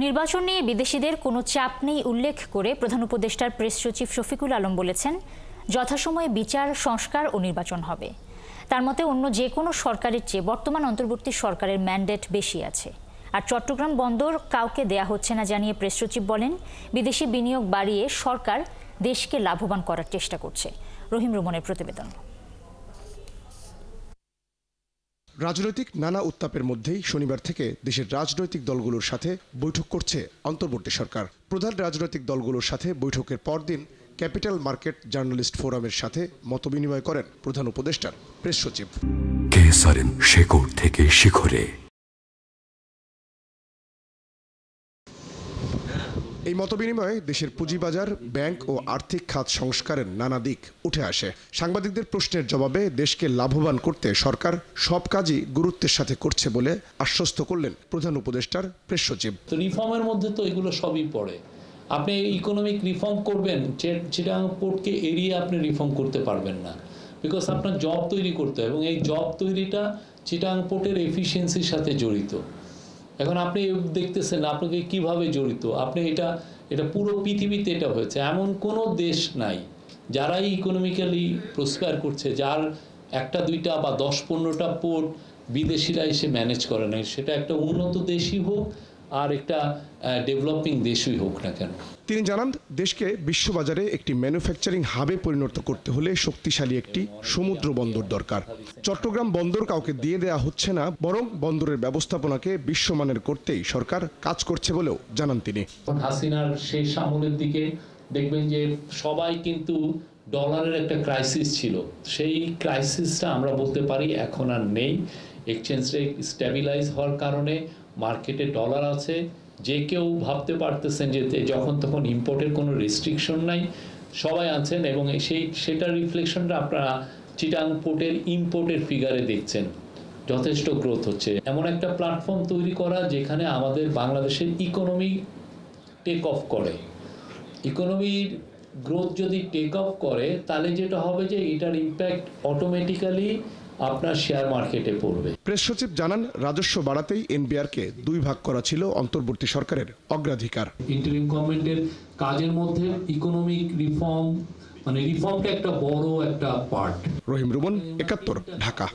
নির্বাচন নিয়ে বিদেশিদের কোনো চাপ নেই উল্লেখ করে প্রধান উপদেষ্টার প্রেস সচিব শফিকুল আলম বলেছেন, যথাসময়ে বিচার, সংস্কার ও নির্বাচন হবে। তার মতে অন্য যে কোনো সরকারের চেয়ে বর্তমান অন্তর্বর্তী সরকারের ম্যান্ডেট বেশি আছে। আর চট্টগ্রাম বন্দর কাউকে দেয়া হচ্ছে না জানিয়ে প্রেস সচিব বলেন, বিদেশি বিনিয়োগ বাড়িয়ে সরকার দেশকে লাভবান করার চেষ্টা করছে। রহিম রুমনের প্রতিবেদন। রাজনৈতিক নানা উত্তাপের মধ্যেই শনিবার থেকে দেশের রাজনৈতিক দলগুলোর সাথে বৈঠক করছে অন্তর্বর্তী সরকার। প্রধান রাজনৈতিক দলগুলোর সাথে বৈঠকের পরদিন ক্যাপিটাল মার্কেট জার্নালিস্ট ফোরামের সাথে মতবিনিময় করেন প্রধান উপদেষ্টার প্রেস সচিব। কেসারেন শেকড় থেকে শিখরে। এই মতবিনিময়ে দেশের পুঁজিবাজার, ব্যাংক ও আর্থিক খাত সংস্কারের নানা দিক উঠে আসে। সাংবাদিকদের প্রশ্নের জবাবে দেশকে লাভবান করতে সরকার সব কাজই গুরুত্বের সাথে করছে বলে আশ্বস্ত করলেন প্রধান উপদেষ্টার প্রেস সচিব। তো রিফর্মের মধ্যে তো এগুলো সবই পড়ে। আপনি ইকোনমিক রিফর্ম করবেন, চিটাগাং পোর্টকে এড়িয়ে আপনি রিফর্ম করতে পারবেন না, বিকজ আপনার জব তৈরি করতে হয়, এবং এই জব তৈরিটা চিটাগাং পোর্টের এফিসিয়েন্সির সাথে জড়িত। এখন আপনি দেখতেছেন আপনাকে কিভাবে জড়িত, আপনি এটা পুরো পৃথিবীতে এটা হয়েছে। এমন কোনো দেশ নাই যারাই ইকোনমিক্যালি প্রসপার করছে যার একটা দুইটা বা 10-15টা পোর্ট বিদেশিরা এসে ম্যানেজ করে না, সেটা একটা উন্নত দেশই হোক আর একটা ডেভেলপিং দেশই হোক না কেন। তিনি জানান, দেশকে বিশ্ববাজারে একটি ম্যানুফ্যাকচারিং হাবে পরিণত করতে হলে শক্তিশালী একটি সমুদ্র বন্দর দরকার। চট্টগ্রাম বন্দর কাউকে দিয়ে দেয়া হচ্ছে না, বরং বন্দরের ব্যবস্থাপনাকে বিশ্বমানের করতেই সরকার কাজ করছে বলেও জানান তিনি। হাসিনার শেষ আমলের দিকে দেখবেন যে সবাই কিন্তু ডলারের একটা ক্রাইসিস ছিল, সেই ক্রাইসিসটা আমরা বলতে পারি এখন আর নেই। এক্সচেঞ্জ রেট স্ট্যাবিলাইজ হওয়ার কারণে মার্কেটে ডলার আছে। যে কেউ ভাবতে পারতেছেন যে যখন তখন ইম্পোর্টের কোনো রেস্ট্রিকশন নাই, সবাই আছেন, এবং সেটার রিফ্লেকশনটা আপনারা চিটাগাং পোর্টের ইম্পোর্টের ফিগারে দেখছেন। যথেষ্ট গ্রোথ হচ্ছে। এমন একটা প্ল্যাটফর্ম তৈরি করা যেখানে আমাদের বাংলাদেশের ইকোনমি টেক অফ করে। ইকোনমির গ্রোথ যদি টেক অফ করে তাহলে যেটা হবে যে এটার ইম্প্যাক্ট অটোমেটিক্যালি আপনার শেয়ার মার্কেটে পড়বে। প্রেস সচিব জানান, রাজস্ব বাড়াতেই এনবিআরকে 2 ভাগ করা ছিল অন্তর্বর্তী সরকারের অগ্রাধিকার। ইন্টারিম গভর্নমেন্টের কাজের মধ্যে ইকোনমিক রিফর্মটা একটা বড় একটা পার্ট। রহিম রুমন, 71, ঢাকা।